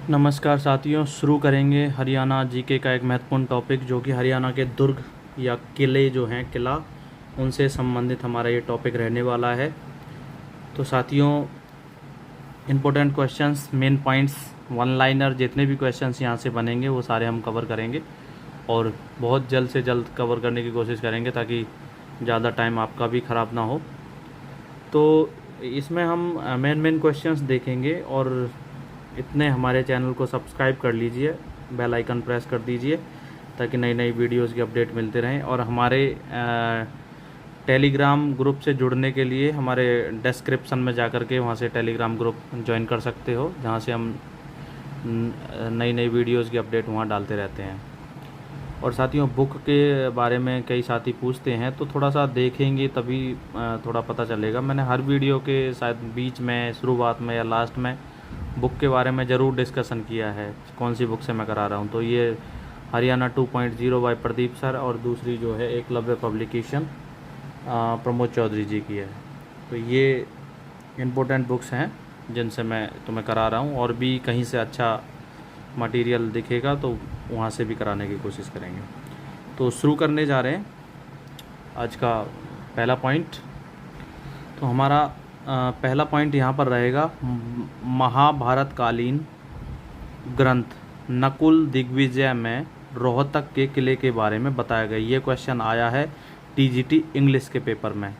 नमस्कार साथियों, शुरू करेंगे हरियाणा जीके का एक महत्वपूर्ण टॉपिक जो कि हरियाणा के दुर्ग या किले जो हैं किला उनसे संबंधित हमारा ये टॉपिक रहने वाला है। तो साथियों, important questions, main points, one liner जितने भी क्वेश्चंस यहाँ से बनेंगे वो सारे हम कवर करेंगे और बहुत जल्द से जल्द कवर करने की कोशिश करेंगे ताकि ज़्यादा टाइम आपका भी ख़राब ना हो। तो इसमें हम मेन क्वेश्चंस देखेंगे और इतने हमारे चैनल को सब्सक्राइब कर लीजिए, बेल आइकन प्रेस कर दीजिए ताकि नई नई वीडियोस की अपडेट मिलते रहें। और हमारे टेलीग्राम ग्रुप से जुड़ने के लिए हमारे डिस्क्रिप्शन में जा कर के वहाँ से टेलीग्राम ग्रुप ज्वाइन कर सकते हो, जहाँ से हम नई नई वीडियोस की अपडेट वहाँ डालते रहते हैं। और साथियों, बुक के बारे में कई साथी पूछते हैं तो थोड़ा सा देखेंगे तभी थोड़ा पता चलेगा। मैंने हर वीडियो के शायद बीच में, शुरुआत में या लास्ट में बुक के बारे में ज़रूर डिस्कशन किया है, कौन सी बुक से मैं करा रहा हूँ। तो ये हरियाणा 2.0 बाय प्रदीप सर और दूसरी जो है एकलव्य पब्लिकेशन प्रमोद चौधरी जी की है। तो ये इम्पोर्टेंट बुक्स हैं जिनसे मैं तुम्हें करा रहा हूँ, और भी कहीं से अच्छा मटेरियल दिखेगा तो वहाँ से भी कराने की कोशिश करेंगे। तो शुरू करने जा रहे हैं आज का पहला पॉइंट। तो हमारा पहला पॉइंट यहाँ पर रहेगा, महाभारत कालीन ग्रंथ नकुल दिग्विजय में रोहतक के किले के बारे में बताया गया। ये क्वेश्चन आया है टीजीटी इंग्लिश के पेपर में।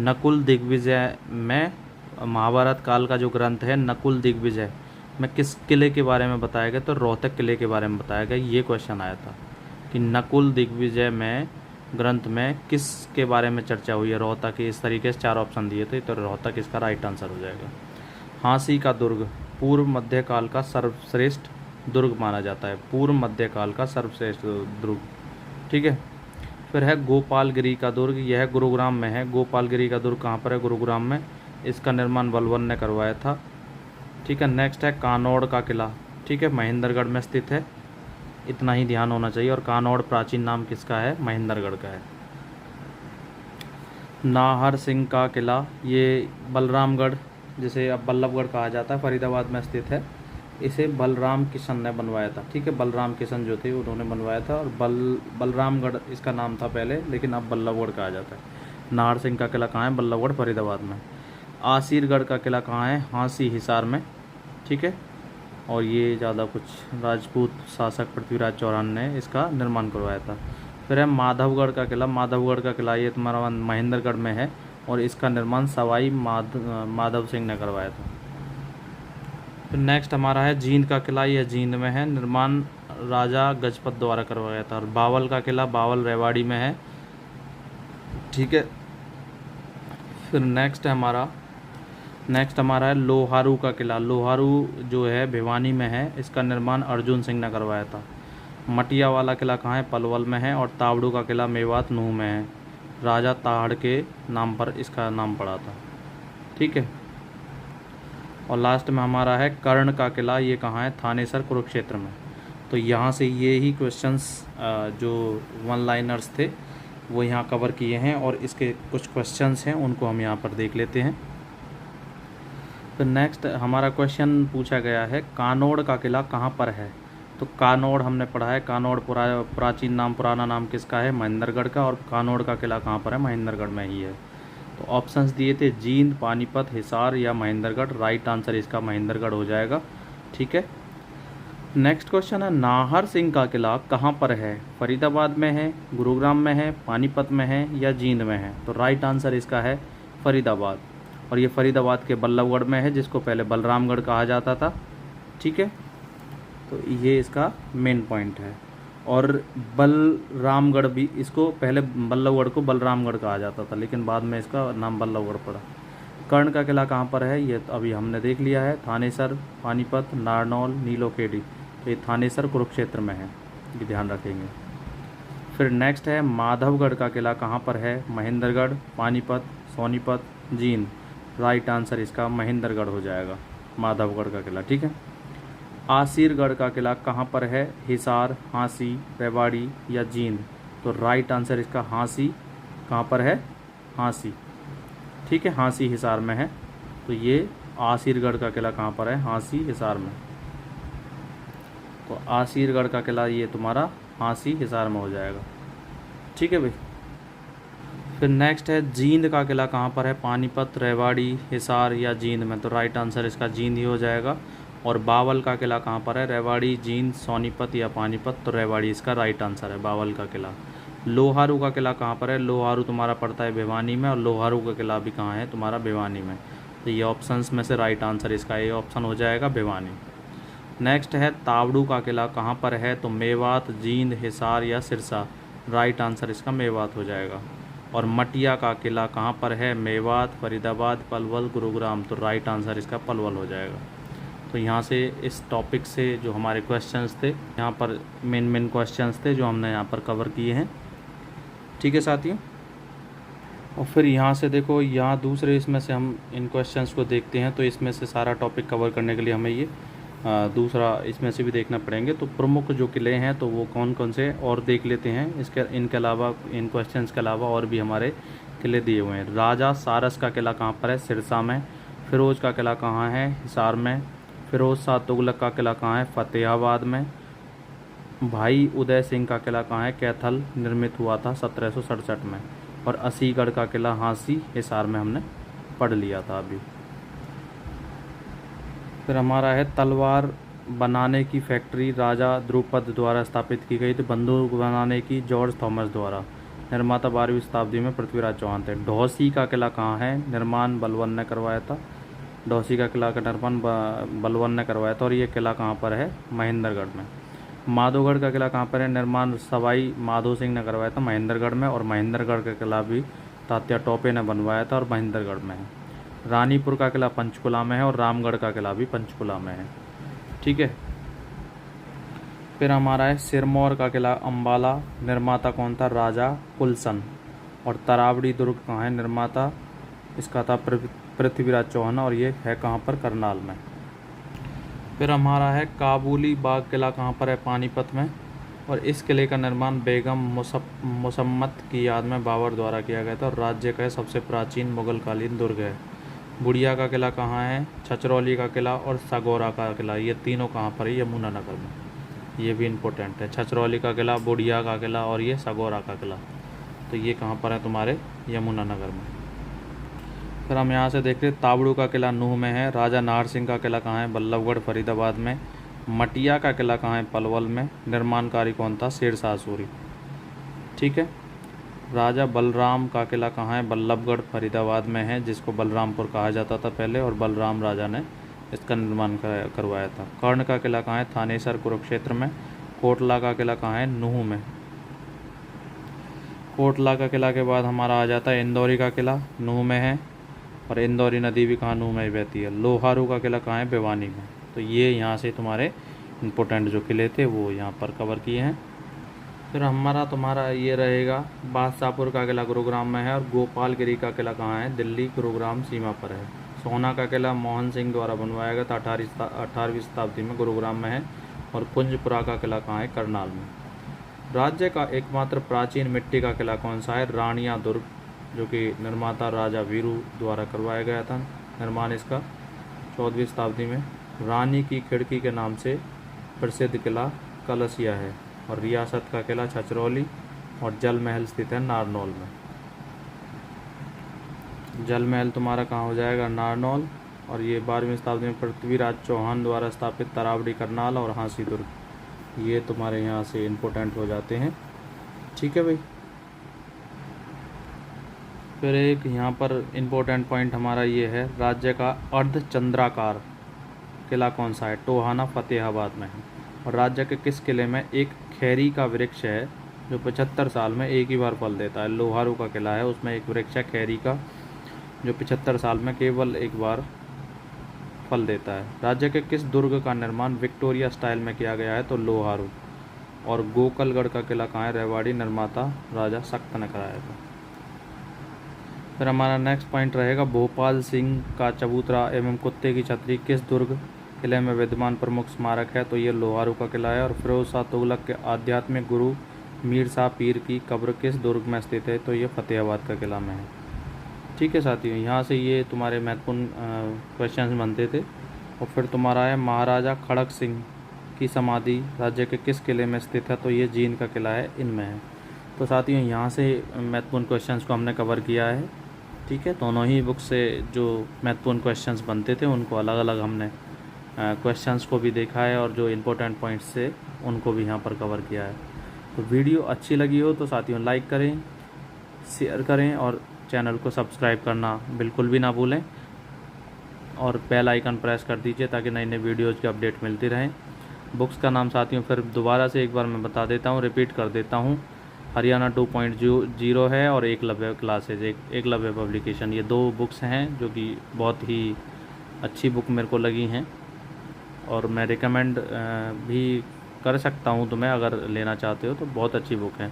नकुल दिग्विजय में महाभारत काल का जो ग्रंथ है नकुल दिग्विजय में किस किले के बारे में बताया गया, तो रोहतक किले के बारे में बताया गया। ये क्वेश्चन आया था कि नकुल दिग्विजय में ग्रंथ में किस के बारे में चर्चा हुई है, रोहतक के। इस तरीके से 4 ऑप्शन दिए थे, तो रोहतक इसका राइट आंसर हो जाएगा। हांसी का दुर्ग पूर्व मध्यकाल का सर्वश्रेष्ठ दुर्ग माना जाता है, पूर्व मध्यकाल का सर्वश्रेष्ठ दुर्ग। ठीक है। फिर है गोपालगिरी का दुर्ग, यह गुरुग्राम में है। गोपालगिरी का दुर्ग कहाँ पर है? गुरुग्राम में। इसका निर्माण बलबन ने करवाया था। ठीक है। नेक्स्ट है कानौड़ का किला। ठीक है, महेंद्रगढ़ में स्थित है, इतना ही ध्यान होना चाहिए। और कानौड़ प्राचीन नाम किसका है? महेंद्रगढ़ का है। नाहर सिंह का किला, ये बलरामगढ़, जिसे अब बल्लभगढ़ कहा जाता है, फरीदाबाद में स्थित है। इसे बलराम किशन ने बनवाया था। ठीक है, बलराम किशन जो थे उन्होंने बनवाया था, और बलरामगढ़ इसका नाम था पहले, लेकिन अब बल्लभगढ़ कहा जाता है। नाहर सिंह का किला कहाँ है? बल्लभगढ़, फरीदाबाद में। आसीरगढ़ का किला कहाँ है? हांसी हिसार में। ठीक है। और ये ज़्यादा कुछ राजपूत शासक पृथ्वीराज चौहान ने इसका निर्माण करवाया था। फिर है माधवगढ़ का किला। माधवगढ़ का किला ये तुम्हारा महेंद्रगढ़ में है, और इसका निर्माण सवाई माधव सिंह ने करवाया था। फिर नेक्स्ट हमारा है जींद का किला। यह जींद में है, निर्माण राजा गजपत द्वारा करवाया था। और बावल का किला, बावल रेवाड़ी में है। ठीक है। फिर नेक्स्ट हमारा है लोहारू का किला। लोहारू जो है भिवानी में है, इसका निर्माण अर्जुन सिंह ने करवाया था। मटिया वाला किला कहाँ है? पलवल में है। और तावड़ू का किला मेवात नूह में है, राजा ताहड़ के नाम पर इसका नाम पड़ा था। ठीक है। और लास्ट में हमारा है कर्ण का किला। ये कहाँ है? थानेसर, कुरुक्षेत्र में। तो यहाँ से ये ही क्वेश्चंस जो वन लाइनर्स थे वो यहाँ कवर किए हैं, और इसके कुछ क्वेश्चंस हैं उनको हम यहाँ पर देख लेते हैं। तो नेक्स्ट हमारा क्वेश्चन पूछा गया है, कानौड़ का किला कहाँ पर है? तो कानौड़ हमने पढ़ा है, कानौड़ प्राचीन नाम, पुराना नाम किसका है? महेंद्रगढ़ का। और कानौड़ का किला कहाँ पर है? महेंद्रगढ़ में ही है। तो ऑप्शंस दिए थे जींद, पानीपत, हिसार या महेंद्रगढ़। राइट आंसर इसका महेंद्रगढ़ हो जाएगा। ठीक है। नेक्स्ट क्वेश्चन है, नाहर सिंह का किला कहाँ पर है? फरीदाबाद में है, गुरुग्राम में है, पानीपत में है या जींद में है? तो राइट आंसर इसका है फरीदाबाद। और ये फरीदाबाद के बल्लभगढ़ में है, जिसको पहले बलरामगढ़ कहा जाता था। ठीक है। तो ये इसका मेन पॉइंट है। और बलरामगढ़ भी, इसको पहले बल्लभगढ़ को बलरामगढ़ कहा जाता था, लेकिन बाद में इसका नाम बल्लभगढ़ पड़ा। कर्ण का किला कहाँ पर है? ये अभी हमने देख लिया है, थानेसर, पानीपत, नारनौल, नीलोखेड़ी। तो ये थानेसर, कुरुक्षेत्र में है, ये ध्यान रखेंगे। फिर नेक्स्ट है माधवगढ़ का किला कहाँ पर है? महेंद्रगढ़, पानीपत, सोनीपत, जींद। राइट आंसर इसका महेंद्रगढ़ हो जाएगा, माधवगढ़ का किला। ठीक है। आसीरगढ़ का किला कहाँ पर है? हिसार, हांसी, रेवाड़ी या जींद। तो राइट आंसर इसका हांसी कहाँ पर है? हांसी। ठीक है, हांसी हिसार में है। तो ये आसीरगढ़ का किला कहाँ पर है? हांसी हिसार में। तो आसीरगढ़ का किला ये तुम्हारा हांसी हिसार में हो जाएगा। ठीक है भाई। फिर नेक्स्ट है जींद का किला कहाँ पर है, पानीपत, रेवाड़ी, हिसार या जींद में, तो राइट आंसर इसका जींद ही हो जाएगा। और बावल का किला कहाँ पर है, रेवाड़ी, जींद, सोनीपत या पानीपत, तो रेवाड़ी इसका राइट आंसर है, बावल का किला। लोहारू का किला कहाँ पर है, लोहारू तुम्हारा पड़ता है भिवानी में, और लोहारू का किला भी कहाँ है तुम्हारा, भिवानी में। तो ये ऑप्शंस में से राइट आंसर इसका ए ऑप्शन हो जाएगा, भिवानी। नेक्स्ट है तावड़ू का किला कहाँ पर है, तो मेवात, जींद, हिसार या सिरसा, राइट आंसर इसका मेवात हो जाएगा। और मटिया का किला कहाँ पर है, मेवात, फरीदाबाद, पलवल, गुरुग्राम, तो राइट आंसर इसका पलवल हो जाएगा। तो यहाँ से इस टॉपिक से जो हमारे क्वेश्चंस थे, यहाँ पर मेन क्वेश्चंस थे जो हमने यहाँ पर कवर किए हैं। ठीक है साथियों। और फिर यहाँ से देखो, यहाँ दूसरे इसमें से हम इन क्वेश्चंस को देखते हैं, तो इसमें से सारा टॉपिक कवर करने के लिए हमें ये दूसरा इसमें से भी देखना पड़ेंगे। तो प्रमुख जो किले हैं तो वो कौन कौन से और देख लेते हैं। इनके अलावा, इन क्वेश्चंस के अलावा और भी हमारे किले दिए हुए हैं। राजा सारस का किला कहाँ पर है, सिरसा में। फिरोज का किला कहाँ है, हिसार में। फिरोज शाह तुगलक का किला कहाँ है, फतेहाबाद में। भाई उदय सिंह का किला कहाँ है, कैथल, निर्मित हुआ था 1767 में। और असीगढ़ का किला हांसी हिसार में हमने पढ़ लिया था अभी। फिर हमारा है तलवार बनाने की फैक्ट्री राजा द्रुपद द्वारा स्थापित की गई थी। बंदूक बनाने की जॉर्ज थॉमस द्वारा। निर्माता 12वीं शताब्दी में पृथ्वीराज चौहान थे। ढौसी का किला कहाँ है, निर्माण बलवन ने करवाया था। ढौसी का किला का निर्माण बलवन ने करवाया था। और ये किला कहाँ पर है, महेंद्रगढ़ में। माधोगढ़ का किला कहाँ पर है, निर्माण सवाई माधो सिंह ने करवाया था, महेंद्रगढ़ में। और महेंद्रगढ़ का किला भी तात्या टोपे ने बनवाया था और महेंद्रगढ़ में है। रानीपुर का किला पंचकुला में है और रामगढ़ का किला भी पंचकुला में है। ठीक है। फिर हमारा है सिरमौर का किला अंबाला, निर्माता कौन था, राजा कुलसन। और तरावड़ी दुर्ग कहाँ है, निर्माता इसका था पृथ्वीराज चौहान, और ये है कहाँ पर, करनाल में। फिर हमारा है काबुली बाग किला कहाँ पर है, पानीपत में। और इस किले का निर्माण बेगम मुसम्मत की याद में बाबर द्वारा किया गया था और राज्य का सबसे प्राचीन मुगलकालीन दुर्ग है। बुढ़िया का किला कहाँ है, छछरौली का किला और सगौरा का किला, ये तीनों कहाँ पर है, यमुनानगर में। ये भी इम्पोर्टेंट है, छछरौली का किला, बुढ़िया का किला और ये सगौरा का किला, तो ये कहाँ पर है तुम्हारे, यमुनानगर में। फिर हम यहाँ से देख रहे तावड़ू का किला नूह में है। राजा नाहर सिंह का किला कहाँ है, बल्लभगढ़ फरीदाबाद में। मटिया का किला कहाँ है, पलवल में। निर्माणकारी कौन था, शेरशाह सूरी। ठीक है। राजा बलराम का किला कहाँ है, बल्लभगढ़ फरीदाबाद में है, जिसको बलरामपुर कहा जाता था पहले, और बलराम राजा ने इसका निर्माण करवाया था। कर्ण का किला कहाँ है, थानेसर कुरुक्षेत्र में। कोटला का किला कहाँ है, नूह में। कोटला का किला के बाद हमारा आ जाता है इंदौरी का किला, नूह में है। और इंदौरी नदी भी कहाँ, नूह में ही बहती है। लोहारू का किला कहाँ है, भिवानी में। तो ये यहाँ से तुम्हारे इम्पोर्टेंट जो किले थे वो यहाँ पर कवर किए हैं। फिर हमारा तुम्हारा ये रहेगा बादशाहपुर का किला गुरुग्राम में है। और गोपालगिरी का किला कहाँ है, दिल्ली गुरुग्राम सीमा पर है। सोना का किला मोहन सिंह द्वारा बनवाया गया था 18वीं शताब्दी में, गुरुग्राम में है। और कुंजपुरा का किला कहाँ है, करनाल में। राज्य का एकमात्र प्राचीन मिट्टी का किला कौन सा है, रानिया दुर्ग, जो कि निर्माता राजा वीरू द्वारा करवाया गया था। निर्माण इसका 14वीं शताब्दी में। रानी की खिड़की के नाम से प्रसिद्ध किला कलसिया है। और रियासत का किला छछरौली। और जल महल स्थित है नारनौल में। जल महल तुम्हारा कहाँ हो जाएगा, नारनौल। और ये 12वीं शताब्दी में पृथ्वीराज चौहान द्वारा स्थापित तरावड़ी करनाल और हांसी दुर्ग, ये तुम्हारे यहाँ से इम्पोर्टेंट हो जाते हैं। ठीक है भाई। फिर एक यहाँ पर इम्पोर्टेंट पॉइंट हमारा ये है, राज्य का अर्धचंद्राकार किला कौन सा है, टोहाना फतेहाबाद में है। और राज्य के किस किले में एक खैरी का वृक्ष है जो 75 साल में एक ही बार फल देता है। लोहारू का किला है, उसमें एक वृक्ष है खैरी का जो 75 साल में केवल एक बार फल देता है। राज्य के किस दुर्ग का निर्माण विक्टोरिया स्टाइल में किया गया है, तो लोहारू। और गोकलगढ़ का किला कहाँ है, रेवाड़ी, निर्माता राजा सख्त ने कराया था। फिर हमारा नेक्स्ट पॉइंट रहेगा भोपाल सिंह का चबूतरा एवं कुत्ते की छतरी किस दुर्ग किले में विद्यमान प्रमुख स्मारक है, तो ये लोहारू का किला है। और फिरोज शाह तुगलक के आध्यात्मिक गुरु मीर शाह पीर की कब्र किस दुर्ग में स्थित है, तो ये फतेहाबाद का किला में है। ठीक है साथियों, यहाँ से ये तुम्हारे महत्वपूर्ण क्वेश्चंस बनते थे। और फिर तुम्हारा है महाराजा खड़क सिंह की समाधि राज्य के किस किले में स्थित है? तो ये जींद का किला है, इनमें है। तो साथियों यहाँ से महत्वपूर्ण क्वेश्चंस को हमने कवर किया है। ठीक है, दोनों ही बुक से जो महत्वपूर्ण क्वेश्चंस बनते थे उनको अलग अलग हमने क्वेश्चंस को भी देखा है और जो इम्पोर्टेंट पॉइंट्स से उनको भी यहाँ पर कवर किया है। तो वीडियो अच्छी लगी हो तो साथियों लाइक करें, शेयर करें और चैनल को सब्सक्राइब करना बिल्कुल भी ना भूलें और बेल आइकन प्रेस कर दीजिए ताकि नई नई वीडियोज़ की अपडेट मिलती रहें। बुक्स का नाम साथियों फिर दोबारा से एक बार मैं बता देता हूँ, रिपीट कर देता हूँ। हरियाणा 2.0 है और एकलव्य क्लासेज, एकलव्य पब्लिकेशन, ये 2 बुक्स हैं जो कि बहुत ही अच्छी बुक मेरे को लगी हैं और मैं रिकमेंड भी कर सकता हूँ तुम्हें, अगर लेना चाहते हो तो बहुत अच्छी बुक है।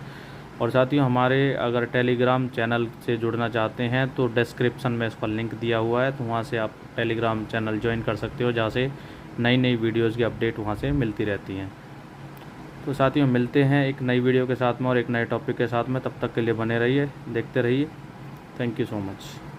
और साथियों हमारे अगर टेलीग्राम चैनल से जुड़ना चाहते हैं तो डिस्क्रिप्शन में इसका लिंक दिया हुआ है, तो वहाँ से आप टेलीग्राम चैनल ज्वाइन कर सकते हो, जहाँ से नई नई वीडियोज़ की अपडेट वहाँ से मिलती रहती हैं। तो साथियों मिलते हैं एक नई वीडियो के साथ में और एक नए टॉपिक के साथ में, तब तक के लिए बने रहिए, देखते रहिए। Thank you so much.